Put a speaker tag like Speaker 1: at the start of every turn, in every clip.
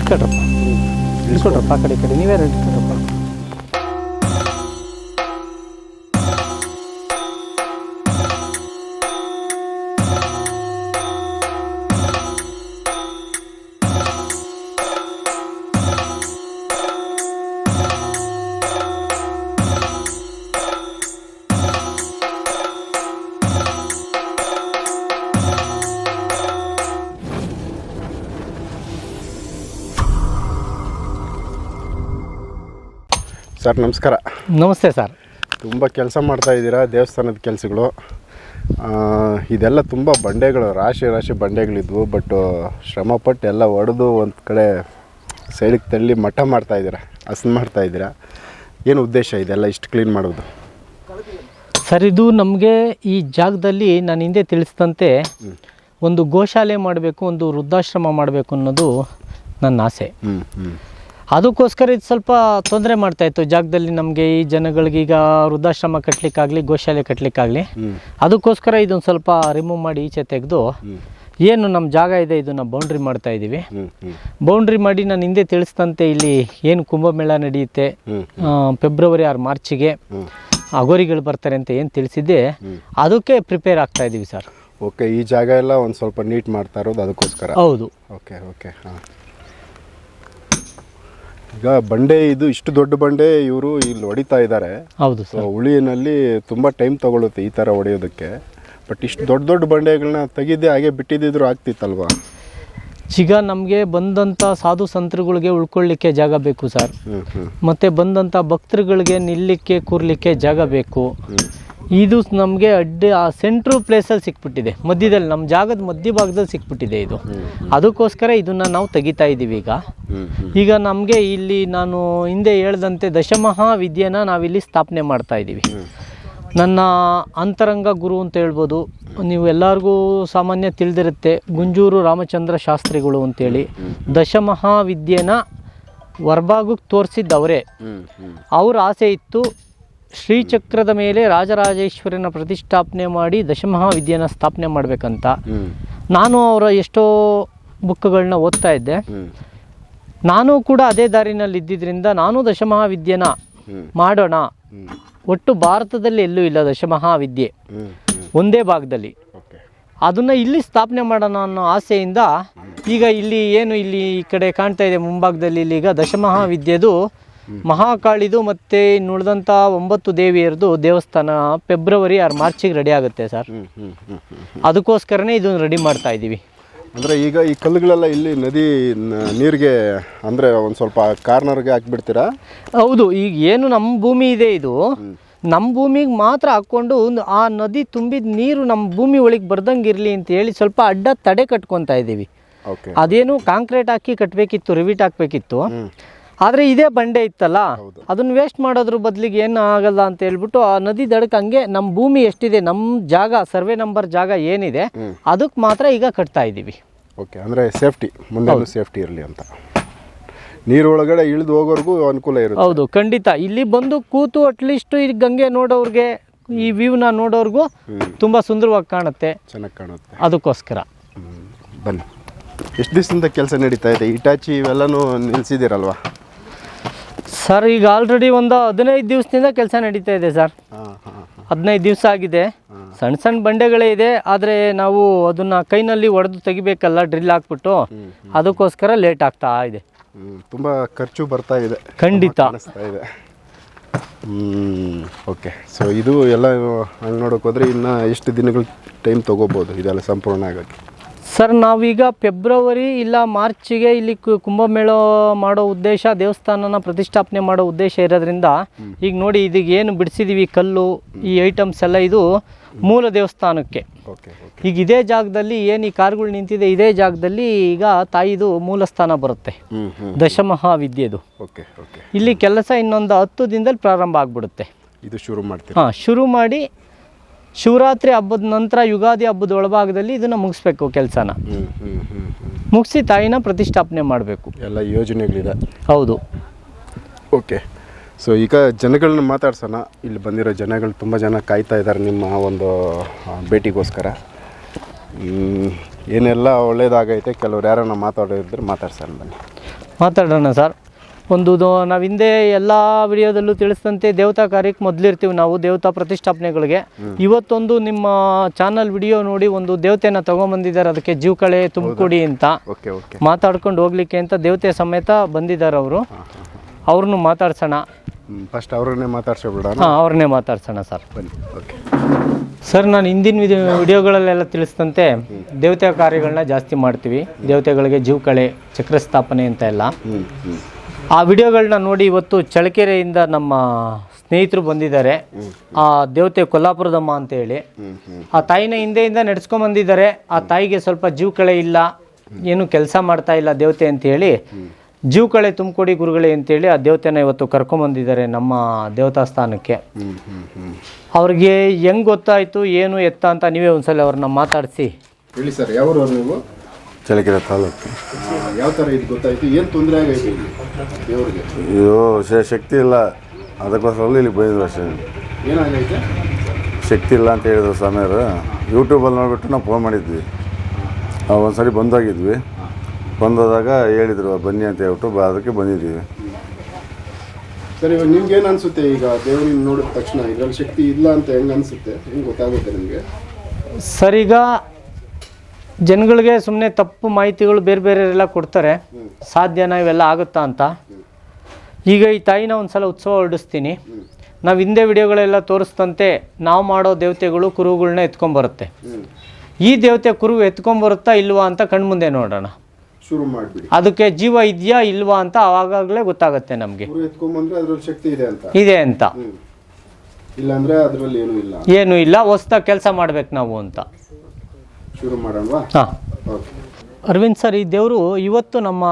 Speaker 1: ಇಟ್ಕೊಳ್ರಪ್ಪ ಇಟ್ಕೊಳ್ರಪ್ಪ ಆ ಕಡೆ ನೀವೇ ಇಟ್ಕೊಳ್ರಪ್ಪ.
Speaker 2: ಸರ್ ನಮಸ್ಕಾರ.
Speaker 1: ನಮಸ್ತೆ ಸರ್.
Speaker 2: ತುಂಬ ಕೆಲಸ ಮಾಡ್ತಾ ಇದ್ದೀರಾ, ದೇವಸ್ಥಾನದ ಕೆಲಸಗಳು. ಇದೆಲ್ಲ ತುಂಬ ಬಂಡೆಗಳು, ರಾಶಿ ಬಂಡೆಗಳಿದ್ವು. ಬಟ್ ಶ್ರಮಪಟ್ಟು ಎಲ್ಲ ಒಡೆದು ಒಂದು ಕಡೆ ಸೈಡಿಗೆ ತಳ್ಳಿ ಮಠ ಮಾಡ್ತಾಯಿದ್ದೀರಾ, ಹಸನು ಮಾಡ್ತಾಯಿದ್ದೀರಾ. ಏನು ಉದ್ದೇಶ ಇದೆಲ್ಲ ಇಷ್ಟು ಕ್ಲೀನ್ ಮಾಡೋದು?
Speaker 1: ಸರ್, ಇದು ನಮಗೆ ಈ ಜಾಗದಲ್ಲಿ ನಾನು ಹಿಂದೆ ತಿಳಿಸಿದಂತೆ ಒಂದು ಗೋಶಾಲೆ ಮಾಡಬೇಕು, ಒಂದು ವೃದ್ಧಾಶ್ರಮ ಮಾಡಬೇಕು ಅನ್ನೋದು ನನ್ನ ಆಸೆ. ಅದಕ್ಕೋಸ್ಕರ ಇದು ಸ್ವಲ್ಪ ತೊಂದರೆ ಮಾಡ್ತಾಯಿತ್ತು ಜಾಗದಲ್ಲಿ ನಮಗೆ. ಈ ಜನಗಳಿಗೆ ಈಗ ವೃದ್ಧಾಶ್ರಮ ಕಟ್ಟಲಿಕ್ಕಾಗಲಿ ಗೋಶಾಲೆ ಕಟ್ಟಲಿಕ್ಕಾಗಲಿ, ಅದಕ್ಕೋಸ್ಕರ ಇದೊಂದು ಸ್ವಲ್ಪ ರಿಮೂವ್ ಮಾಡಿ ಈಚೆ ತೆಗೆದು ಏನು ನಮ್ಮ ಜಾಗ ಇದೆ ಇದನ್ನು ಬೌಂಡ್ರಿ ಮಾಡ್ತಾ ಇದ್ದೀವಿ. ಬೌಂಡ್ರಿ ಮಾಡಿ ನಾನು ಹಿಂದೆ ತಿಳಿಸಿದಂತೆ ಇಲ್ಲಿ ಏನು ಕುಂಭಮೇಳ ನಡೆಯುತ್ತೆ ಫೆಬ್ರವರಿ 6 ಮಾರ್ಚಿಗೆ ಅಗೋರಿಗಳು ಬರ್ತಾರೆ ಅಂತ ಏನು ತಿಳಿಸಿದ್ದೆ, ಅದಕ್ಕೆ ಪ್ರಿಪೇರ್ ಆಗ್ತಾ ಇದ್ದೀವಿ ಸರ್.
Speaker 2: ಓಕೆ, ಈ ಜಾಗ ಎಲ್ಲ ಒಂದು ಸ್ವಲ್ಪ ನೀಟ್ ಮಾಡ್ತಾ ಇರೋದು ಅದಕ್ಕೋಸ್ಕರ?
Speaker 1: ಹೌದು.
Speaker 2: ಓಕೆ ಓಕೆ ಹಾಂ. ಈಗ ಬಂಡೆ ಇದು ಇಷ್ಟು ದೊಡ್ಡ ಬಂಡೆ ಇವರು ಇಲ್ಲಿ ಹೊಡಿತಾ ಇದ್ದಾರೆ.
Speaker 1: ಹೌದು
Speaker 2: ಸರ್. ಉಳಿಯಲ್ಲಿ ತುಂಬ ಟೈಮ್ ತೊಗೊಳುತ್ತೆ ಈ ಥರ ಹೊಡೆಯೋದಕ್ಕೆ. ಬಟ್ ಇಷ್ಟು ದೊಡ್ಡ ಬಂಡೆಗಳನ್ನ ತೆಗೆದೇ ಹಾಗೆ ಬಿಟ್ಟಿದ್ದಿದ್ರು ಆಗ್ತಿತ್ತಲ್ವಾ?
Speaker 1: ಈಗ ನಮಗೆ ಬಂದಂಥ ಸಾಧು ಸಂತರುಗಳಿಗೆ ಉಳ್ಕೊಳ್ಳಿಕ್ಕೆ ಜಾಗ ಬೇಕು ಸರ್. ಮತ್ತು ಬಂದಂಥ ಭಕ್ತರುಗಳಿಗೆ ನಿಲ್ಲಕ್ಕೆ ಕೂರ್ಲಿಕ್ಕೆ ಜಾಗ ಬೇಕು. ಇದು ನಮಗೆ ಆ ಸೆಂಟ್ರು ಪ್ಲೇಸಲ್ಲಿ ಸಿಕ್ಬಿಟ್ಟಿದೆ, ಮಧ್ಯದಲ್ಲಿ ನಮ್ಮ ಜಾಗದ ಮಧ್ಯಭಾಗದಲ್ಲಿ ಸಿಕ್ಬಿಟ್ಟಿದೆ ಇದು. ಅದಕ್ಕೋಸ್ಕರ ಇದನ್ನು ನಾವು ತೆಗಿತಾ ಇದ್ದೀವಿ ಈಗ ನಮಗೆ ಇಲ್ಲಿ ನಾನು ಹಿಂದೆ ಹೇಳ್ದಂತೆ ದಶಮಹಾವಿದ್ಯೆನ ನಾವಿಲ್ಲಿ ಸ್ಥಾಪನೆ ಮಾಡ್ತಾ ಇದ್ದೀವಿ. ನನ್ನ ಅಂತರಂಗ ಗುರು ಅಂತ ಹೇಳ್ಬೋದು. ನೀವು ಎಲ್ಲರಿಗೂ ಸಾಮಾನ್ಯ ತಿಳಿದಿರುತ್ತೆ, ಗುಂಜೂರು ರಾಮಚಂದ್ರ ಶಾಸ್ತ್ರಿಗಳು ಅಂತೇಳಿ ದಶಮಹಾವಿದ್ಯೆನ ಹೊರಭಾಗಕ್ಕೆ ತೋರಿಸಿದ್ದವರೇ. ಅವ್ರ ಆಸೆ ಇತ್ತು ಶ್ರೀಚಕ್ರದ ಮೇಲೆ ರಾಜರಾಜೇಶ್ವರನ ಪ್ರತಿಷ್ಠಾಪನೆ ಮಾಡಿ ದಶಮಹಾವಿದ್ಯೆನ ಸ್ಥಾಪನೆ ಮಾಡಬೇಕಂತ. ನಾನು ಅವರ ಎಷ್ಟೋ ಬುಕ್ಗಳನ್ನ ಓದ್ತಾ ಇದ್ದೆ. ನಾನು ಕೂಡ ಅದೇ ದಾರಿನಲ್ಲಿ ಇದ್ದಿದ್ದರಿಂದ ನಾನು ದಶಮಹಾವಿದ್ಯೆನ ಮಾಡೋಣ. ಒಟ್ಟು ಭಾರತದಲ್ಲಿ ಎಲ್ಲೂ ಇಲ್ಲ ದಶಮಹಾವಿದ್ಯೆ, ಒಂದೇ ಭಾಗದಲ್ಲಿ. ಅದನ್ನು ಇಲ್ಲಿ ಸ್ಥಾಪನೆ ಮಾಡೋಣ ಅನ್ನೋ ಆಸೆಯಿಂದ ಈಗ ಇಲ್ಲಿ ಏನು ಇಲ್ಲಿ ಈ ಕಡೆ ಕಾಣ್ತಾ ಇದೆ ಮುಂಭಾಗದಲ್ಲಿ, ಇಲ್ಲಿ ಈಗ ದಶಮಹಾವಿದ್ಯೆದು ಮಹಾಕಾಳಿದು ಮತ್ತು ಇನ್ನುಳಿದಂಥ 9 ದೇವಿಯರದು ದೇವಸ್ಥಾನ ಫೆಬ್ರವರಿ 6 ಮಾರ್ಚಿಗೆ ರೆಡಿ ಆಗುತ್ತೆ ಸರ್. ಅದಕ್ಕೋಸ್ಕರನೇ ಇದನ್ನು ರೆಡಿ ಮಾಡ್ತಾ ಇದ್ದೀವಿ.
Speaker 2: ಅಂದರೆ ಈಗ ಈ ಕಲ್ಲುಗಳೆಲ್ಲ ಇಲ್ಲಿ ನದಿ ನೀರಿಗೆ ಅಂದರೆ ಒಂದು ಸ್ವಲ್ಪ ಕಾರ್ನರ್ಗೆ ಹಾಕ್ಬಿಡ್ತೀರಾ?
Speaker 1: ಹೌದು. ಈಗ ಏನು ನಮ್ಮ ಭೂಮಿ ಇದೆ, ಇದು ನಮ್ಮ ಭೂಮಿಗೆ ಮಾತ್ರ ಹಾಕ್ಕೊಂಡು ಆ ನದಿ ತುಂಬಿದ ನೀರು ನಮ್ಮ ಭೂಮಿ ಒಳಗೆ ಬರ್ದಂಗೆ ಇರಲಿ ಅಂತ ಹೇಳಿ ಸ್ವಲ್ಪ ಅಡ್ಡ ತಡೆ ಕಟ್ಕೊತಾ ಇದ್ದೀವಿ. ಅದೇನು ಕಾಂಕ್ರೀಟ್ ಹಾಕಿ ಕಟ್ಟಬೇಕಿತ್ತು, ರಿವಿಟ್ ಹಾಕಬೇಕಿತ್ತು. ಆದರೆ ಇದೇ ಬಂಡೆ ಇತ್ತಲ್ಲ, ಅದನ್ನು ವೇಸ್ಟ್ ಮಾಡೋದ್ರ ಬದಲಿಗೆ ಏನು ಆಗಲ್ಲ ಅಂತ ಹೇಳ್ಬಿಟ್ಟು ಆ ನದಿ ದಡಕ್ಕೆ ಹಂಗೆ ನಮ್ಮ ಭೂಮಿ ಎಷ್ಟಿದೆ, ನಮ್ಮ ಜಾಗ ಸರ್ವೆ ನಂಬರ್ ಜಾಗ ಏನಿದೆ ಅದಕ್ಕೆ ಮಾತ್ರ ಈಗ ಕಟ್ತಾ ಇದ್ದೀವಿ.
Speaker 2: ಓಕೆ, ಅಂದರೆ ಸೇಫ್ಟಿ, ಮುಂದೆ ಸೇಫ್ಟಿ ಇರಲಿ ಅಂತ. ನೀರೊಳಗಡೆ ಇಳಿದು ಹೋಗೋರ್ಗೂ ಅನುಕೂಲ ಇರುತ್ತೆ.
Speaker 1: ಹೌದು, ಖಂಡಿತ. ಇಲ್ಲಿ ಬಂದು ಕೂತು ಅಟ್ಲೀಸ್ಟ್ ಈ ಗಂಗೆ ನೋಡೋರಿಗೆ, ಈ ವ್ಯೂನ ನೋಡೋರ್ಗೂ ತುಂಬ ಸುಂದರವಾಗಿ ಕಾಣುತ್ತೆ,
Speaker 2: ಚೆನ್ನಾಗಿ ಕಾಣುತ್ತೆ.
Speaker 1: ಅದಕ್ಕೋಸ್ಕರ
Speaker 2: ಬನ್ನಿ. ಎಷ್ಟು ದಿವಸದಿಂದ ಕೆಲಸ ನಡೀತಾ ಇದೆ? ಇಟಾಚಿ ಇವೆಲ್ಲನೂ ನಿಲ್ಲಿಸಿದ್ದೀರಲ್ವಾ
Speaker 1: ಸರ್? ಈಗ ಆಲ್ರೆಡಿ ಒಂದು 15 ದಿವಸದಿಂದ ಕೆಲಸ ನಡೀತಾ ಇದೆ ಸರ್. 15 ದಿವಸ ಆಗಿದೆ. ಸಣ್ಣ ಬಂಡೆಗಳೇ ಇದೆ, ಆದರೆ ನಾವು ಅದನ್ನು ಕೈನಲ್ಲಿ ಒಡೆದು ತೆಗಿಬೇಕಲ್ಲ ಡ್ರಿಲ್ ಹಾಕ್ಬಿಟ್ಟು, ಅದಕ್ಕೋಸ್ಕರ ಲೇಟ್ ಆಗ್ತಾ ಇದೆ.
Speaker 2: ತುಂಬ ಖರ್ಚು ಬರ್ತಾ ಇದೆ,
Speaker 1: ಖಂಡಿತ
Speaker 2: ಅನಿಸ್ತಾ ಇದೆ. ಓಕೆ, ಸೊ ಇದು ಎಲ್ಲ ಹಂಗೆ ನೋಡೋಕೆ ಹೋದರೆ ಇನ್ನು ಎಷ್ಟು ದಿನಗಳು ಟೈಮ್ ತೊಗೋಬೋದು ಇದೆಲ್ಲ ಸಂಪೂರ್ಣ ಆಗೋಕ್ಕೆ?
Speaker 1: ಸರ್, ನಾವೀಗ ಫೆಬ್ರವರಿ ಇಲ್ಲ ಮಾರ್ಚಿಗೆ ಇಲ್ಲಿ ಕುಂಭಮೇಳ ಮಾಡೋ ಉದ್ದೇಶ, ದೇವಸ್ಥಾನನ ಪ್ರತಿಷ್ಠಾಪನೆ ಮಾಡೋ ಉದ್ದೇಶ ಇರೋದ್ರಿಂದ ಈಗ ನೋಡಿ ಇದೀಗ ಏನು ಬಿಡಿಸಿದ್ದೀವಿ ಕಲ್ಲು, ಈ ಐಟಮ್ಸ್ ಎಲ್ಲ ಇದು ಮೂಲ ದೇವಸ್ಥಾನಕ್ಕೆ. ಈಗ ಇದೇ ಜಾಗದಲ್ಲಿ ಏನು ಈ ಕಾರುಗಳು ನಿಂತಿದೆ, ಇದೇ ಜಾಗದಲ್ಲಿ ಈಗ ತಾಯಿದು ಮೂಲ ಸ್ಥಾನ ಬರುತ್ತೆ, ದಶಮಹಾವಿದ್ಯೆದು. ಇಲ್ಲಿ ಕೆಲಸ ಇನ್ನೊಂದು 10 ದಿನದಲ್ಲಿ ಪ್ರಾರಂಭ ಆಗಿಬಿಡುತ್ತೆ.
Speaker 2: ಇದು ಶುರು ಮಾಡ್ತೀವಿ?
Speaker 1: ಹಾಂ, ಶುರು ಮಾಡಿ ಶಿವರಾತ್ರಿ ಹಬ್ಬದ ನಂತರ ಯುಗಾದಿ ಹಬ್ಬದ ಒಳಭಾಗದಲ್ಲಿ ಇದನ್ನು ಮುಗಿಸ್ಬೇಕು. ಕೆಲಸನ ಮುಗಿಸಿ ತಾಯಿನ ಪ್ರತಿಷ್ಠಾಪನೆ ಮಾಡಬೇಕು.
Speaker 2: ಎಲ್ಲ ಯೋಜನೆಗಳಿದೆ.
Speaker 1: ಹೌದು.
Speaker 2: ಓಕೆ, ಸೊ ಈಗ ಜನಗಳನ್ನ ಮಾತಾಡ್ಸೋಣ. ಇಲ್ಲಿ ಬಂದಿರೋ ಜನಗಳು ತುಂಬ ಜನ ಕಾಯ್ತಾ ಇದ್ದಾರೆ ನಿಮ್ಮ ಒಂದು ಭೇಟಿಗೋಸ್ಕರ. ಏನೆಲ್ಲ ಒಳ್ಳೇದಾಗೈತೆ, ಕೆಲವ್ರು ಯಾರನ್ನ ಮಾತಾಡೋದಿದ್ರೆ ಮಾತಾಡ್ಸೋಣ ಬನ್ನಿ.
Speaker 1: ಮಾತಾಡೋಣ ಸರ್. ನಾವು ಹಿಂದೆ ಎಲ್ಲ ವಿಡಿಯೋದಲ್ಲೂ ತಿಳಿಸಿದಂತೆ ದೇವತಾ ಕಾರ್ಯಕ್ಕೆ ಮೊದಲಿರ್ತೀವಿ ನಾವು, ದೇವತಾ ಪ್ರತಿಷ್ಠಾಪನೆಗಳಿಗೆ. ಇವತ್ತೊಂದು ನಿಮ್ಮ ಚಾನಲ್ ವಿಡಿಯೋ ನೋಡಿ ಒಂದು ದೇವತೆನ ತೊಗೊಂಬಂದಿದ್ದಾರೆ, ಅದಕ್ಕೆ ಜೀವಕಳೆ ತುಂಬಿಕೊಡಿ ಅಂತ ಮಾತಾಡ್ಕೊಂಡು ಹೋಗ್ಲಿಕ್ಕೆ ಅಂತ ದೇವತೆ ಸಮೇತ ಬಂದಿದ್ದಾರೆ ಅವರು. ಅವ್ರನ್ನೂ ಮಾತಾಡ್ಸೋಣ.
Speaker 2: ಫಸ್ಟ್ ಅವ್ರನ್ನೇ ಮಾತಾಡ್ಸೋಬಿಡೋಣ.
Speaker 1: ಹಾಂ, ಅವ್ರನ್ನೇ ಮಾತಾಡ್ಸೋಣ ಸರ್.
Speaker 2: ಬನ್ನಿ. ಓಕೆ
Speaker 1: ಸರ್, ನಾನು ಹಿಂದಿನ ವಿಡಿಯೋಗಳಲ್ಲೆಲ್ಲ ತಿಳಿಸಿದಂತೆ ದೇವತೆ ಕಾರ್ಯಗಳನ್ನ ಜಾಸ್ತಿ ಮಾಡ್ತೀವಿ. ದೇವತೆಗಳಿಗೆ ಜೀವಕಳೆ, ಚಕ್ರಸ್ಥಾಪನೆ ಅಂತ ಎಲ್ಲ. ಆ ವಿಡಿಯೋಗಳನ್ನ ನೋಡಿ ಇವತ್ತು ಚಳ್ಳಕೆರೆಯಿಂದ ನಮ್ಮ ಸ್ನೇಹಿತರು ಬಂದಿದ್ದಾರೆ. ಆ ದೇವತೆ ಕೊಲ್ಲಾಪುರದಮ್ಮ ಅಂತ ಹೇಳಿ ಆ ತಾಯಿನ ಹಿಂದೆಯಿಂದ ನಡೆಸ್ಕೊಂಬಂದಿದ್ದಾರೆ. ಆ ತಾಯಿಗೆ ಸ್ವಲ್ಪ ಜೀವಕಳೆ ಇಲ್ಲ, ಏನು ಕೆಲಸ ಮಾಡ್ತಾ ಇಲ್ಲ ದೇವತೆ ಅಂತೇಳಿ ಜೀವಕಳೆ ತುಂಬಿಕೊಡಿ ಗುರುಗಳೇ ಅಂತೇಳಿ ಆ ದೇವತೆನ ಇವತ್ತು ಕರ್ಕೊಂಬಂದಿದ್ದಾರೆ ನಮ್ಮ ದೇವತಾಸ್ಥಾನಕ್ಕೆ. ಅವ್ರಿಗೆ ಹೆಂಗೆ ಗೊತ್ತಾಯಿತು ಏನು ಎತ್ತ ಅಂತ ನೀವೇ ಒಂದ್ಸಲ ಅವ್ರನ್ನ ಮಾತಾಡಿಸಿ
Speaker 2: ಹೇಳಿ ಸರ್. ಯಾವರು ನೀವು?
Speaker 3: ಚಳ್ಳಕೆರೆ ತಾಲೂಕು.
Speaker 2: ಯಾವ ಥರ ಇದು ಗೊತ್ತಾಯಿತು? ಏನು ತೊಂದರೆ ಆಗೈತೆ ದೇವ್ರಿಗೆ?
Speaker 3: ಇದು ಶಕ್ತಿ ಇಲ್ಲ, ಅದಕ್ಕೋಸ್ಕರ ಇಲ್ಲಿಗೆ ಬಂದಿದ್ರು ಅಷ್ಟೇ.
Speaker 2: ಏನಾಗೈತೆ?
Speaker 3: ಶಕ್ತಿ ಇಲ್ಲ ಅಂತ ಹೇಳಿದ್ರು ಸ್ವಾಮಿಯವರು. ಯೂಟ್ಯೂಬಲ್ಲಿ ನೋಡಿಬಿಟ್ಟು ನಾವು ಫೋನ್ ಮಾಡಿದ್ವಿ. ಒಂದು ಸರಿ ಬಂದೋಗಿದ್ವಿ. ಬಂದೋದಾಗ ಹೇಳಿದರು ಬನ್ನಿ ಅಂತ ಹೇಳ್ಬಿಟ್ಟು ಅದಕ್ಕೆ ಬಂದಿದ್ದೀವಿ.
Speaker 2: ಸರ್, ಇವಾಗ ನಿಮ್ಗೇನು ಅನಿಸುತ್ತೆ? ಈಗ ದೇವ್ರನ್ನ ನೋಡಿದ ತಕ್ಷಣ ಇದರಲ್ಲಿ ಶಕ್ತಿ ಇಲ್ಲ ಅಂತ ಹೆಂಗೆ ಅನಿಸುತ್ತೆ? ಹೆಂಗೆ ಗೊತ್ತಾಗುತ್ತೆ ನಿಮಗೆ?
Speaker 1: ಸರ್, ಈಗ ಜನಗಳಿಗೆ ಸುಮ್ಮನೆ ತಪ್ಪು ಮಾಹಿತಿಗಳು ಬೇರೆ ಬೇರೆ ಎಲ್ಲ ಕೊಡ್ತಾರೆ, ಸಾಧ್ಯನಾ ಇವೆಲ್ಲ ಆಗುತ್ತಾ ಅಂತ. ಈಗ ಈ ತಾಯಿನ ಒಂದು ಸಲ ಉತ್ಸವ ಹೊರಡಿಸ್ತೀನಿ. ನಾವು ಹಿಂದೆ ವಿಡಿಯೋಗಳೆಲ್ಲ ತೋರಿಸ್ತಂತೆ ನಾವು ಮಾಡೋ ದೇವತೆಗಳು ಕುರುಗಳನ್ನ ಎತ್ಕೊಂಬರುತ್ತೆ. ಈ ದೇವತೆ ಕುರು ಎತ್ಕೊಂಬರುತ್ತಾ ಇಲ್ವಾ ಅಂತ ಕಣ್ಮುಂದೆ ನೋಡೋಣ.
Speaker 2: ಶುರು ಮಾಡಿಬಿಡಿ.
Speaker 1: ಅದಕ್ಕೆ ಜೀವ ಇದೆಯಾ ಇಲ್ವಾ ಅಂತ ಆವಾಗಲೇ ಗೊತ್ತಾಗುತ್ತೆ ನಮಗೆ.
Speaker 2: ಎತ್ಕೊಂಬಂದ್ರೆ ಅದ್ರಲ್ಲಿ ಶಕ್ತಿ
Speaker 1: ಇದೆ ಅಂತ.
Speaker 2: ಇಲ್ಲಾಂದ್ರೆ ಅದರಲ್ಲಿ
Speaker 1: ಏನು ಇಲ್ಲ, ಹೊಸ್ದಾಗಿ ಕೆಲಸ ಮಾಡ್ಬೇಕು ನಾವು ಅಂತ.
Speaker 2: ಶುರು ಮಾಡೋಣವಾ?
Speaker 1: ಹಾಂ. ಅರವಿಂದ್ ಸರ್, ಈ ದೇವರು ಇವತ್ತು ನಮ್ಮ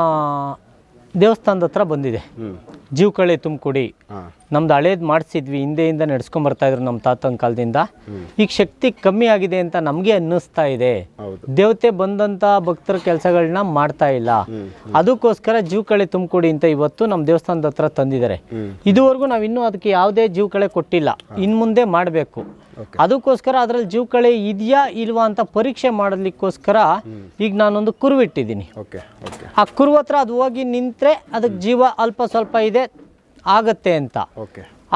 Speaker 1: ದೇವಸ್ಥಾನದ ಹತ್ರ ಬಂದಿದೆ. ಜೀವಕಳೆ ತುಂಬಿಕೊಡಿ. ನಮ್ದು ಹಳೇದು ಮಾಡಿಸಿದ್ವಿ, ಹಿಂದೆಯಿಂದ ನಡೆಸ್ಕೊಂಬರ್ತಾ ಇದ್ರು ನಮ್ಮ ತಾತನ ಕಾಲದಿಂದ. ಈಗ ಶಕ್ತಿ ಕಮ್ಮಿ ಆಗಿದೆ ಅಂತ ನಮಗೆ ಅನ್ನಿಸ್ತಾ ಇದೆ. ದೇವತೆ ಬಂದಂಥ ಭಕ್ತರ ಕೆಲಸಗಳನ್ನ ಮಾಡ್ತಾ ಇಲ್ಲ, ಅದಕ್ಕೋಸ್ಕರ ಜೀವಕಳೆ ತುಂಬಿಕೊಡಿ ಅಂತ ಇವತ್ತು ನಮ್ಮ ದೇವಸ್ಥಾನದ ಹತ್ರ ತಂದಿದ್ದಾರೆ. ಇದುವರೆಗೂ ನಾವು ಇನ್ನೂ ಅದಕ್ಕೆ ಯಾವುದೇ ಜೀವಕಳೆ ಕೊಟ್ಟಿಲ್ಲ, ಇನ್ನು ಮುಂದೆ ಮಾಡಬೇಕು. ಅದಕ್ಕೋಸ್ಕರ ಅದರಲ್ಲಿ ಜೀವಕಳೆ ಇದೆಯಾ ಇಲ್ವಾ ಅಂತ ಪರೀಕ್ಷೆ ಮಾಡಲಿಕ್ಕೋಸ್ಕರ ಈಗ ನಾನೊಂದು ಕುರುವಿಟ್ಟಿದ್ದೀನಿ. ಆ ಕುರು ಹತ್ರ ಅದು ಹೋಗಿ ನಿಂತರೆ ಅದಕ್ಕೆ ಜೀವ ಅಲ್ಪ ಸ್ವಲ್ಪ ಇದೆ ಆಗತ್ತೆ ಅಂತ.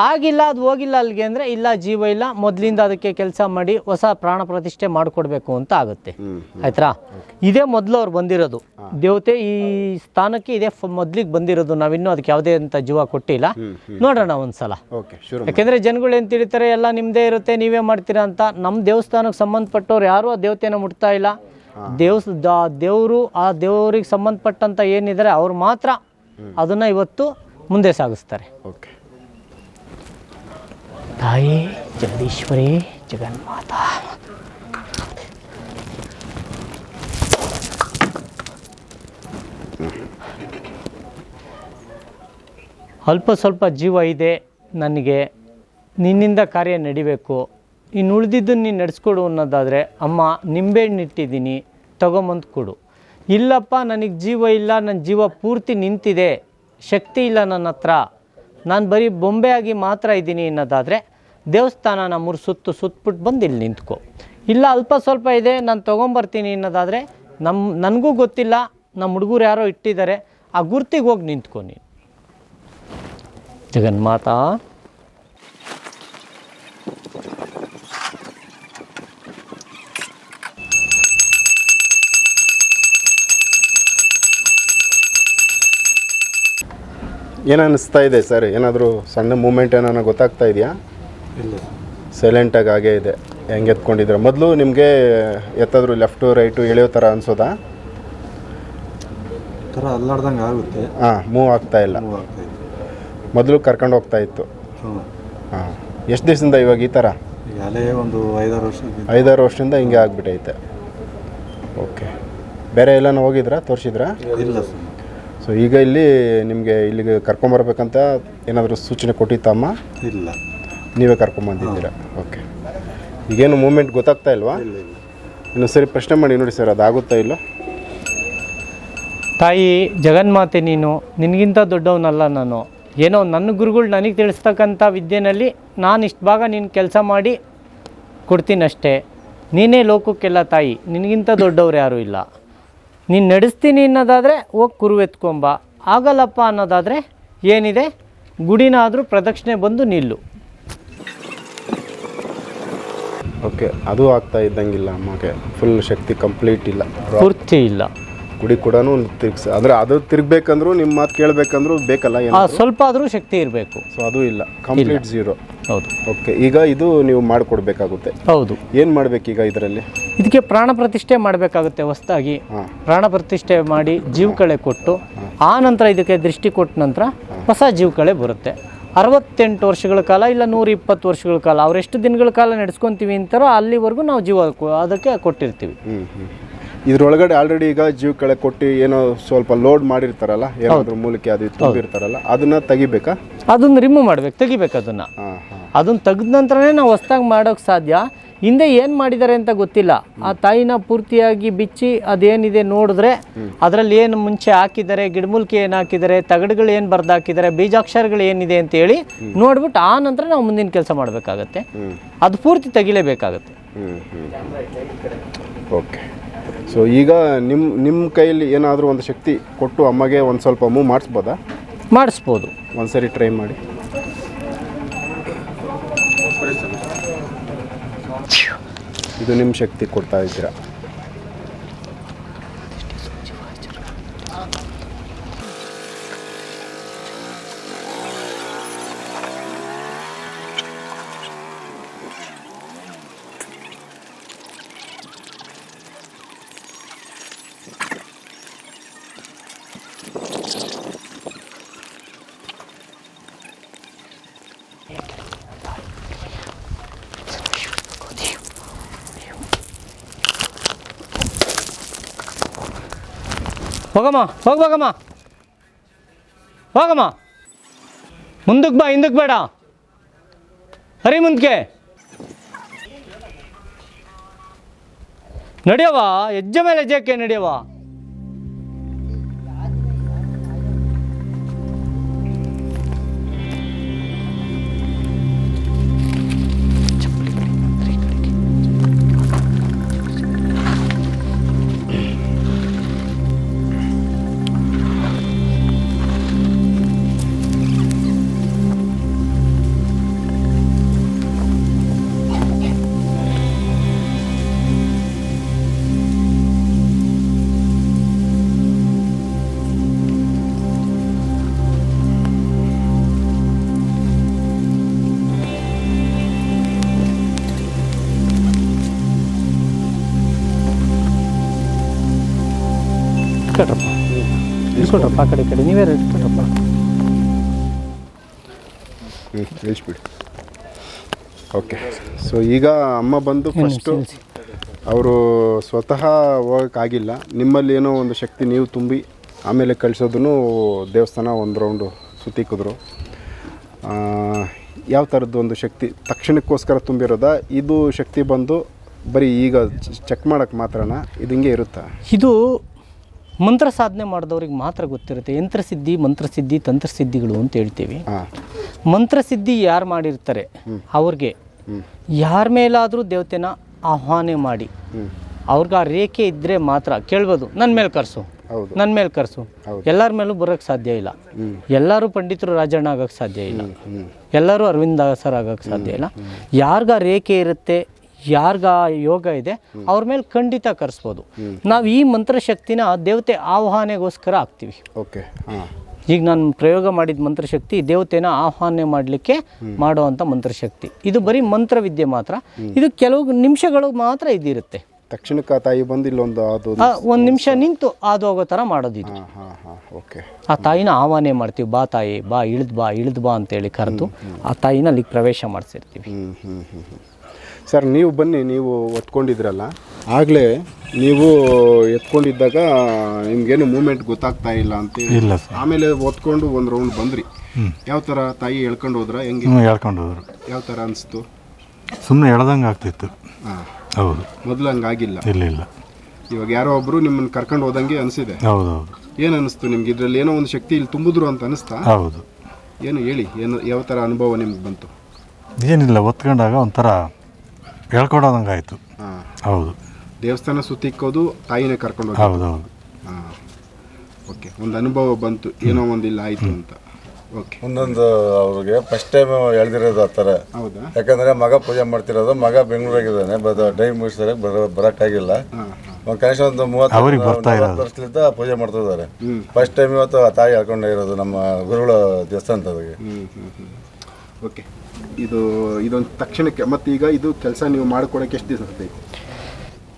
Speaker 1: ಆಗಿಲ್ಲ, ಅದು ಹೋಗಿಲ್ಲ ಅಲ್ಲಿಗೆ ಅಂದರೆ ಇಲ್ಲ ಜೀವ ಇಲ್ಲ, ಮೊದಲಿಂದ ಅದಕ್ಕೆ ಕೆಲಸ ಮಾಡಿ ಹೊಸ ಪ್ರಾಣ ಪ್ರತಿಷ್ಠೆ ಮಾಡಿಕೊಡ್ಬೇಕು ಅಂತ ಆಗುತ್ತೆ. ಆಯ್ತಾ? ಇದೇ ಮೊದಲು ಅವ್ರು ಬಂದಿರೋದು ದೇವತೆ ಈ ಸ್ಥಾನಕ್ಕೆ, ಇದೇ ಮೊದಲಿಗೆ ಬಂದಿರೋದು. ನಾವಿನ್ನೂ ಅದಕ್ಕೆ ಯಾವುದೇ ಅಂತ ಜೀವ ಕೊಟ್ಟಿಲ್ಲ. ನೋಡೋಣ ಒಂದ್ಸಲ. ಯಾಕೆಂದರೆ ಜನಗಳು ಏನು ತಿಳಿತಾರೆ, ಎಲ್ಲ ನಿಮ್ಮದೇ ಇರುತ್ತೆ ನೀವೇ ಮಾಡ್ತೀರಾ ಅಂತ. ನಮ್ಮ ದೇವಸ್ಥಾನಕ್ಕೆ ಸಂಬಂಧಪಟ್ಟವ್ರು ಯಾರೂ ಆ ದೇವತೆನ ಮುಟ್ತಾ ಇಲ್ಲ. ದೇವರು ಆ ದೇವರಿಗೆ ಸಂಬಂಧಪಟ್ಟಂಥ ಏನಿದ್ದಾರೆ ಅವ್ರು ಮಾತ್ರ ಅದನ್ನು ಇವತ್ತು ಮುಂದೆ ಸಾಗಿಸ್ತಾರೆ. ತಾಯಿ ಜಗದೀಶ್ವರಿ ಜಗನ್ಮಾತಾ. ಅಲ್ಪ ಸ್ವಲ್ಪ ಜೀವ ಇದೆ ನನಗೆ, ನಿನ್ನಿಂದ ಕಾರ್ಯ ನಡಿಬೇಕು, ಇನ್ನು ಉಳಿದಿದ್ದನ್ನು ನೀನು ನಡೆಸ್ಕೊಡು ಅನ್ನೋದಾದರೆ ಅಮ್ಮ ನಿಂಬೆಹಣ್ಣು ಇಟ್ಟಿದ್ದೀನಿ ತಗೊಂಬಂದು ಕೊಡು. ಇಲ್ಲಪ್ಪ ನನಗೆ ಜೀವ ಇಲ್ಲ, ನನ್ನ ಜೀವ ಪೂರ್ತಿ ನಿಂತಿದೆ, ಶಕ್ತಿ ಇಲ್ಲ ನನ್ನ ಹತ್ರ, ನಾನು ಬರೀ ಬೊಂಬೆಯಾಗಿ ಮಾತ್ರ ಇದ್ದೀನಿ ಅನ್ನೋದಾದರೆ ದೇವಸ್ಥಾನ ನಮ್ಮೂರು ಸುತ್ತಬಿಟ್ಟು ಬಂದು ಇಲ್ಲಿ ನಿಂತ್ಕೊ. ಇಲ್ಲ ಅಲ್ಪ ಸ್ವಲ್ಪ ಇದೆ ನಾನು ತೊಗೊಂಬರ್ತೀನಿ ಅನ್ನೋದಾದರೆ ನನಗೂ ಗೊತ್ತಿಲ್ಲ, ನಮ್ಮ ಹುಡುಗರು ಯಾರೋ ಇಟ್ಟಿದ್ದಾರೆ, ಆ ಗುರ್ತಿಗೆ ಹೋಗಿ ನಿಂತ್ಕೊ ನೀನು. ಜಗನ್ಮಾತಾ.
Speaker 2: ಏನು ಅನ್ನಿಸ್ತಾ ಇದೆ ಸರ್? ಏನಾದರೂ ಸಣ್ಣ ಮೂಮೆಂಟ್ ಏನಾರ ಗೊತ್ತಾಗ್ತಾ ಇದೆಯಾ?
Speaker 3: ಇಲ್ಲ,
Speaker 2: ಸೈಲೆಂಟಾಗಿ ಹಾಗೇ ಇದೆ. ಹೆಂಗೆ ಎತ್ಕೊಂಡಿದ್ರೆ ಮೊದಲು ನಿಮಗೆ ಎತ್ತಾದರೂ ಲೆಫ್ಟು ರೈಟು ಎಳೆಯೋ ಥರ ಅನಿಸೋದಾ?
Speaker 3: ಥರ ಅಲ್ಲಾಡ್ದಂಗೆ ಆಗುತ್ತೆ.
Speaker 2: ಮೂವ್ ಆಗ್ತಾ ಇಲ್ಲ. ಮೊದಲು ಕರ್ಕೊಂಡು ಹೋಗ್ತಾ ಇತ್ತು. ಎಷ್ಟು ದಿವಸದಿಂದ ಇವಾಗ ಈ ಥರ?
Speaker 3: ಅಲ್ಲೇ ಒಂದು
Speaker 2: 5-6 ವರ್ಷದಿಂದ ಹಿಂಗೆ ಆಗಿಬಿಟ್ಟೈತೆ. ಓಕೆ. ಬೇರೆ ಎಲ್ಲನೂ ಹೋಗಿದ್ರಾ, ತೋರಿಸಿದ್ರಾ?
Speaker 3: ಇಲ್ಲ ಸರ್.
Speaker 2: ಸೊ ಈಗ ಇಲ್ಲಿ ನಿಮಗೆ ಇಲ್ಲಿಗೆ ಕರ್ಕೊಂಬರ್ಬೇಕಂತ ಏನಾದರೂ ಸೂಚನೆ ಕೊಟ್ಟಿತ್ತಮ್ಮ?
Speaker 3: ಇಲ್ಲ,
Speaker 2: ನೀವೇ ಕರ್ಕೊಂಬಂದಿದ್ದೀರಾ? ಓಕೆ. ಈಗೇನು ಮೂಮೆಂಟ್ ಗೊತ್ತಾಗ್ತಾ ಇಲ್ವಾ? ಇನ್ನು ಸರಿ ಪ್ರಶ್ನೆ ಮಾಡಿ ನೋಡಿ ಸರ್, ಅದಾಗುತ್ತಾ ಇಲ್ಲೋ?
Speaker 1: ತಾಯಿ ಜಗನ್ಮಾತೆ, ನಿನಗಿಂತ ದೊಡ್ಡವನಲ್ಲ ನಾನು. ಏನೋ ನನ್ನ ಗುರುಗಳು ನನಗೆ ತಿಳಿಸ್ತಕ್ಕಂಥ ವಿದ್ಯೆನಲ್ಲಿ ನಾನು ಇಷ್ಟು ಭಾಗ ನೀನು ಕೆಲಸ ಮಾಡಿ ಕೊಡ್ತೀನಷ್ಟೇ. ನೀನೇ ಲೋಕಕ್ಕೆಲ್ಲ ತಾಯಿ, ನಿನಗಿಂತ ದೊಡ್ಡವ್ರು ಯಾರೂ ಇಲ್ಲ. ನೀನು ನಡೆಸ್ತೀನಿ ಅನ್ನೋದಾದರೆ ಹೋಗಿ ಕುರು ಎತ್ಕೊಂಬ, ಆಗಲ್ಲಪ್ಪ ಅನ್ನೋದಾದರೆ ಏನಿದೆ ಗುಡಿನಾದರೂ ಪ್ರದಕ್ಷಿಣೆ ಬಂದು ನಿಲ್ಲು.
Speaker 2: ಓಕೆ, ಅದು ಆಗ್ತಾ ಇದ್ದಂಗಿಲ್ಲ ಅಮ್ಮಗೆ, ಫುಲ್ ಶಕ್ತಿ ಕಂಪ್ಲೀಟ್ ಇಲ್ಲ,
Speaker 1: ಪೂರ್ತಿ ಇಲ್ಲ.
Speaker 2: ಗುಡಿ ಕೂಡ ತಿರ್ಗಿಸ ಅಂದರೆ ಅದು ತಿರ್ಗಬೇಕಂದ್ರೂ ನಿಮ್ಮ ಮಾತು ಕೇಳಬೇಕಂದ್ರೂ ಬೇಕಲ್ಲ ಏನು,
Speaker 1: ಸ್ವಲ್ಪ ಆದರೂ ಶಕ್ತಿ ಇರಬೇಕು.
Speaker 2: ಸೊ ಅದು ಇಲ್ಲ, ಕಂಪ್ಲೀಟ್ ಝೀರೋ.
Speaker 1: ಹೌದು.
Speaker 2: ಓಕೆ, ಈಗ ಇದು ನೀವು ಮಾಡಿಕೊಡ್ಬೇಕಾಗುತ್ತೆ.
Speaker 1: ಹೌದು.
Speaker 2: ಏನು ಮಾಡಬೇಕೀಗ ಇದರಲ್ಲಿ?
Speaker 1: ಇದಕ್ಕೆ ಪ್ರಾಣ ಪ್ರತಿಷ್ಠೆ ಮಾಡಬೇಕಾಗುತ್ತೆ ಹೊಸದಾಗಿ. ಪ್ರಾಣ ಪ್ರತಿಷ್ಠೆ ಮಾಡಿ ಜೀವಕಳೆ ಕೊಟ್ಟು ಆ ನಂತರ ಇದಕ್ಕೆ ದೃಷ್ಟಿ ಕೊಟ್ಟ ನಂತರ ಹೊಸ ಜೀವಕಳೆ ಬರುತ್ತೆ. 68 ವರ್ಷಗಳ ಕಾಲ ಇಲ್ಲ 120 ವರ್ಷಗಳ ಕಾಲ, ಅವರೆಷ್ಟು ದಿನಗಳ ಕಾಲ ನಡೆಸ್ಕೊತೀವಿ ಅಂತಾರೋ ಅಲ್ಲಿವರೆಗೂ ನಾವು ಜೀವ ಅದಕ್ಕೆ ಕೊಟ್ಟಿರ್ತೀವಿ.
Speaker 2: ಇದ್ರೊಳಗಡೆ ಆಲ್ರೆಡಿ ಈಗ ಜೀವ ಕಳೆ ಕೊಟ್ಟು ಏನೋ ಸ್ವಲ್ಪ ಲೋಡ್ ಮಾಡಿರ್ತಾರಲ್ಲ, ಏನಾದರೂ ಮೂಲಕ್ಕೆ ಅದು ತುಂಬಿರ್ತಾರಲ್ಲ, ಅದನ್ನ ತೆಗಿಬೇಕಾ?
Speaker 1: ಅದನ್ನು ರಿಮೂವ್ ಮಾಡ್ಬೇಕು, ತೆಗಿಬೇಕು ಅದನ್ನು. ಅದನ್ನು ತೆಗೆದ ನಂತರನೇ ನಾವು ಹೊಸ್ದಾಗಿ ಮಾಡೋಕ್ಕೆ ಸಾಧ್ಯ. ಹಿಂದೆ ಏನು ಮಾಡಿದ್ದಾರೆ ಅಂತ ಗೊತ್ತಿಲ್ಲ. ಆ ತಾಯಿನ ಪೂರ್ತಿಯಾಗಿ ಬಿಚ್ಚಿ ಅದೇನಿದೆ ನೋಡಿದ್ರೆ ಅದರಲ್ಲಿ ಏನು ಮುಂಚೆ ಹಾಕಿದ್ದಾರೆ, ಗಿಡಮೂಲಿಕೆ ಏನು ಹಾಕಿದ್ದಾರೆ, ತಗಡುಗಳು ಏನು ಬರ್ದು ಹಾಕಿದ್ದಾರೆ, ಬೀಜಾಕ್ಷರಗಳು ಏನಿದೆ ಅಂತೇಳಿ ನೋಡ್ಬಿಟ್ಟು ಆ ನಂತರ ನಾವು ಮುಂದಿನ ಕೆಲಸ ಮಾಡಬೇಕಾಗತ್ತೆ. ಅದು ಪೂರ್ತಿ ತೆಗಿಲೇಬೇಕಾಗತ್ತೆ.
Speaker 2: ಓಕೆ, ಸೊ ಈಗ ನಿಮ್ಮ ಕೈಯಲ್ಲಿ ಏನಾದರೂ ಒಂದು ಶಕ್ತಿ ಕೊಟ್ಟು ಅಮ್ಮಗೆ ಒಂದು ಸ್ವಲ್ಪ ಮೂವ್ ಮಾಡಿಸ್ಬೋದಾ?
Speaker 1: ಮಾಡಿಸ್ಬೋದು.
Speaker 2: ಒಂದ್ಸರಿ ಟ್ರೈ ಮಾಡಿ. ಇದು ನಿಮ್ಮ ಶಕ್ತಿ ಕೊಡ್ತಾ ಇದ್ದೀರಾ.
Speaker 1: ಹೋಗಮ್ಮ, ಹೋಗ್ಬೇಕಮ್ಮ, ಹೋಗಮ್ಮ, ಮುಂದಕ್ಕೆ ಬಾ, ಹಿಂದಕ್ಕೆ ಬೇಡ, ಹರಿ ಮುಂದಕ್ಕೆ ನಡೆಯವ, ಹೆಜ್ಜೆ ಮೇಲೆ ಹೆಜ್ಜೆಕ್ಕೆ ನಡೆಯವ. ಇಟ್ಕೊಟ್ರಪ್ಪ, ಇಟ್ಕೊಟ್ರಪ್ಪ, ಆ ಕಡೆ ಈ ಕಡೆ ನೀವೇ ಇಟ್ಕೊಟ್ರಪ್ಪ.
Speaker 2: ಇಳಿಸ್ಬಿಡಿ. ಓಕೆ, ಸೊ ಈಗ ಅಮ್ಮ ಬಂದು ಫಸ್ಟು ಅವರು ಸ್ವತಃ ಹೋಗೋಕ್ಕಾಗಿಲ್ಲ, ನಿಮ್ಮಲ್ಲಿ ಏನೋ ಒಂದು ಶಕ್ತಿ ನೀವು ತುಂಬಿ ಆಮೇಲೆ ಕಳಿಸೋದನ್ನು ದೇವಸ್ಥಾನ ಒಂದು ರೌಂಡು ಸುತ್ತಿಕಿದ್ರು. ಯಾವ ಥರದ್ದು ಒಂದು ಶಕ್ತಿ ತಕ್ಷಣಕ್ಕೋಸ್ಕರ ತುಂಬಿರೋದಾ? ಇದು ಶಕ್ತಿ ಬಂದು ಬರೀ ಈಗ ಚೆಕ್ ಮಾಡೋಕ್ಕೆ ಮಾತ್ರನಾ? ಇದು ಹಿಂಗೆ ಇರುತ್ತಾ?
Speaker 1: ಇದು ಮಂತ್ರ ಸಾಧನೆ ಮಾಡಿದವ್ರಿಗೆ ಮಾತ್ರ ಗೊತ್ತಿರುತ್ತೆ. ಯಂತ್ರಸಿದ್ಧಿ, ಮಂತ್ರಸಿದ್ಧಿ, ತಂತ್ರಸಿದ್ಧಿಗಳು ಅಂತ ಹೇಳ್ತೀವಿ. ಮಂತ್ರಸಿದ್ಧಿ ಯಾರು ಮಾಡಿರ್ತಾರೆ ಅವ್ರಿಗೆ ಯಾರ ಮೇಲಾದರೂ ದೇವತೆನ ಆಹ್ವಾನ ಮಾಡಿ ಅವ್ರಿಗೆ ಆ ರೇಖೆ ಇದ್ದರೆ ಮಾತ್ರ ಕೇಳ್ಬೋದು, ನನ್ನ ಮೇಲೆ ಕರೆಸು, ನನ್ನ ಮೇಲೆ ಕರೆಸು. ಎಲ್ಲರ ಮೇಲೂ ಬರೋಕ್ಕೆ ಸಾಧ್ಯ ಇಲ್ಲ. ಎಲ್ಲರೂ ಪಂಡಿತರು ರಾಜಣ್ಣ ಆಗೋಕ್ಕೆ ಸಾಧ್ಯ ಇಲ್ಲ, ಎಲ್ಲರೂ ಅರವಿಂದ ದಾಸರ್ ಆಗೋಕ್ಕೆ ಸಾಧ್ಯ ಇಲ್ಲ. ಯಾರ್ಗ ರೇಖೆ ಇರುತ್ತೆ, ಯಾರ್ಗ ಯೋಗ ಇದೆ, ಅವ್ರ ಮೇಲೆ ಖಂಡಿತ ಕರೆಸ್ಬೋದು. ನಾವು ಈ ಮಂತ್ರಶಕ್ತಿನ ದೇವತೆ ಆಹ್ವಾನೆಗೋಸ್ಕರ ಹಾಕ್ತೀವಿ.
Speaker 2: ಓಕೆ,
Speaker 1: ಈಗ ನಾನು ಪ್ರಯೋಗ ಮಾಡಿದ ಮಂತ್ರಶಕ್ತಿ ದೇವತೆನ ಆಹ್ವಾನ ಮಾಡಲಿಕ್ಕೆ ಮಾಡುವಂಥ ಮಂತ್ರಶಕ್ತಿ. ಇದು ಬರೀ ಮಂತ್ರವಿದ್ಯೆ ಮಾತ್ರ. ಇದು ಕೆಲವು ನಿಮಿಷಗಳು ಮಾತ್ರ ಇದಿರುತ್ತೆ.
Speaker 2: ತಕ್ಷಣಕ್ಕೆ ತಾಯಿ ಬಂದು ಇಲ್ಲೊಂದು ಅದು
Speaker 1: ಒಂದು ನಿಮಿಷ ನಿಂತು ಅದು ಹೋಗೋ ಥರ ಮಾಡೋದಿದು.
Speaker 2: ಓಕೆ, ಆ
Speaker 1: ತಾಯಿನ ಆಹ್ವಾನ ಮಾಡ್ತೀವಿ. ಬಾ ತಾಯಿ, ಬಾ, ಇಳಿದು ಬಾ ಅಂತೇಳಿ ಕರೆದು ಆ ತಾಯಿನ ಅಲ್ಲಿಗೆ ಪ್ರವೇಶ ಮಾಡಿಸಿರ್ತೀವಿ.
Speaker 2: ಸರ್, ನೀವು ಬನ್ನಿ, ನೀವು ಒತ್ಕೊಂಡಿದ್ರಲ್ಲ ಆಗಲೇ, ನೀವು ಎತ್ಕೊಂಡಿದ್ದಾಗ ನಿಮ್ಗೇನು ಮೂಮೆಂಟ್ ಗೊತ್ತಾಗ್ತಾ ಇಲ್ಲ ಅಂತ
Speaker 3: ಇಲ್ಲ,
Speaker 2: ಆಮೇಲೆ ಒತ್ಕೊಂಡು ಒಂದು ರೌಂಡ್ ಬಂದ್ರಿ. ಯಾವ ಥರ ತಾಯಿ ಎಳ್ಕೊಂಡು ಹೋದ್ರ? ಹೆಂಗೆ
Speaker 3: ಹೇಳ್ಕೊಂಡು ಹೋದ್ರು?
Speaker 2: ಯಾವ ಥರ ಅನಿಸ್ತು?
Speaker 3: ಸುಮ್ಮನೆ ಎಳ್ದಂಗೆ ಆಗ್ತಿತ್ತು.
Speaker 2: ಹಾಂ,
Speaker 3: ಹೌದು.
Speaker 2: ಮೊದಲು ಹಂಗಾಗಿಲ್ಲ?
Speaker 3: ಇಲ್ಲ.
Speaker 2: ಇವಾಗ ಯಾರೋ ಒಬ್ಬರು ನಿಮ್ಮನ್ನು ಕರ್ಕೊಂಡು ಹೋದಂಗೆ ಅನಿಸಿದೆ.
Speaker 3: ಹೌದೌದು.
Speaker 2: ಏನು ಅನಿಸ್ತು ನಿಮ್ಗೆ? ಇದರಲ್ಲಿ ಏನೋ ಒಂದು ಶಕ್ತಿ ಇಲ್ಲಿ ತುಂಬಿದ್ರು ಅಂತ ಅನಿಸ್ತಾ?
Speaker 3: ಹೌದು.
Speaker 2: ಏನು ಹೇಳಿ, ಏನು ಯಾವ ಥರ ಅನುಭವ ನಿಮ್ಗೆ ಬಂತು?
Speaker 3: ಏನಿಲ್ಲ, ಒತ್ಕೊಂಡಾಗ ಒಂಥರ ಹೇಳ್ಕೊಡೋದಂಗೆ ಆಯಿತು.
Speaker 2: ಹಾಂ,
Speaker 3: ಹೌದು.
Speaker 2: ದೇವಸ್ಥಾನ ಸುತ್ತಿಕ್ಕೋದು ತಾಯಿನೇ ಕರ್ಕೊಂಡು ಹೋಗಿ?
Speaker 3: ಹೌದೌದು.
Speaker 2: ಹಾಂ, ಓಕೆ. ಒಂದು ಅನುಭವ ಬಂತು, ಏನೋ ಒಂದು ಇಲ್ಲ ಆಯಿತು ಅಂತ. ಓಕೆ.
Speaker 3: ಒಂದೊಂದು ಅವ್ರಿಗೆ ಫಸ್ಟ್ ಟೈಮ್ ಎಳ್ದಿರೋದು ಆ ಥರ.
Speaker 2: ಹೌದಾ?
Speaker 3: ಯಾಕಂದರೆ ಮಗ ಪೂಜೆ ಮಾಡ್ತಿರೋದು, ಮಗ ಬೆಂಗಳೂರಾಗಿದ್ದಾನೆ, ಡೈಮ್ ಮುಗಿಸ್ತಾರೆ, ಬರೋಕ್ಕಾಗಿಲ್ಲ. ಒಂದು ಕನಿಷ್ಠ ಒಂದು 30 ವರ್ಷದಿಂದ ಪೂಜೆ ಮಾಡ್ತಿದ್ದಾರೆ. ಫಸ್ಟ್ ಟೈಮ್ ಇವತ್ತು ಆ ತಾಯಿ ಹೇಳ್ಕೊಂಡಿರೋದು ನಮ್ಮ ಗುರುಗಳ ದೇವಸ್ಥಾನದವರಿಗೆ.
Speaker 2: ಓಕೆ. ಇದೊಂದು ತಕ್ಷಣಕ್ಕೆ ಮತ್ತು ಈಗ ಇದು ಕೆಲಸ ನೀವು ಮಾಡ್ಕೊಡೋಕ್ಕೆ ಎಷ್ಟು ದಿವಸ ಬೇಕು?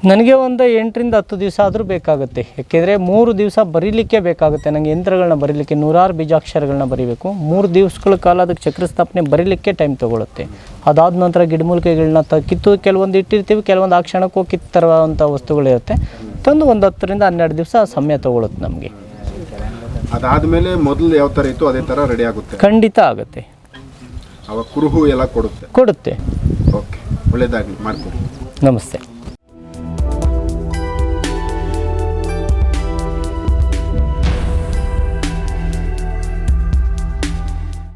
Speaker 1: ನನಗೆ ಒಂದು 8ರಿಂದ 10 ದಿವಸ ಆದರೂ ಬೇಕಾಗುತ್ತೆ. ಯಾಕೆಂದರೆ 3 ದಿವಸ ಬರೀಲಿಕ್ಕೆ ಬೇಕಾಗುತ್ತೆ. ನನಗೆ ಯಂತ್ರಗಳನ್ನ ಬರೀಲಿಕ್ಕೆ 100 ಬೀಜಾಕ್ಷರಗಳನ್ನ ಬರೀಬೇಕು. 3 ದಿವಸಗಳ ಕಾಲ ಅದಕ್ಕೆ ಚಕ್ರ ಸ್ಥಾಪನೆ ಬರೀಲಿಕ್ಕೆ ಟೈಮ್ ತೊಗೊಳುತ್ತೆ. ಅದಾದ ನಂತರ ಗಿಡಮೂಲಿಕೆಗಳನ್ನ ಕಿತ್ತು ಕೆಲವೊಂದು ಇಟ್ಟಿರ್ತೀವಿ, ಕೆಲವೊಂದು ಆ ಕ್ಷಣಕ್ಕೂ ಕಿತ್ತರುವಂಥ ವಸ್ತುಗಳಿರುತ್ತೆ. ತಂದು ಒಂದು 10ರಿಂದ 12 ದಿವಸ ಸಮಯ ತೊಗೊಳುತ್ತೆ ನಮಗೆ.
Speaker 2: ಅದಾದಮೇಲೆ ಮೊದಲು ಯಾವ ಥರ ಇತ್ತು ಅದೇ ಥರ ರೆಡಿ ಆಗುತ್ತೆ?
Speaker 1: ಖಂಡಿತ ಆಗುತ್ತೆ.
Speaker 2: ಅವಾಗ ಕುರುಹು ಎಲ್ಲ ಕೊಡುತ್ತೆ.
Speaker 1: ಕೊಡುತ್ತೆ.
Speaker 2: ಓಕೆ, ಒಳ್ಳೆಯದಾಗಲಿ, ಮಾಡ್ಕೊಡಿ.
Speaker 1: ನಮಸ್ತೆ.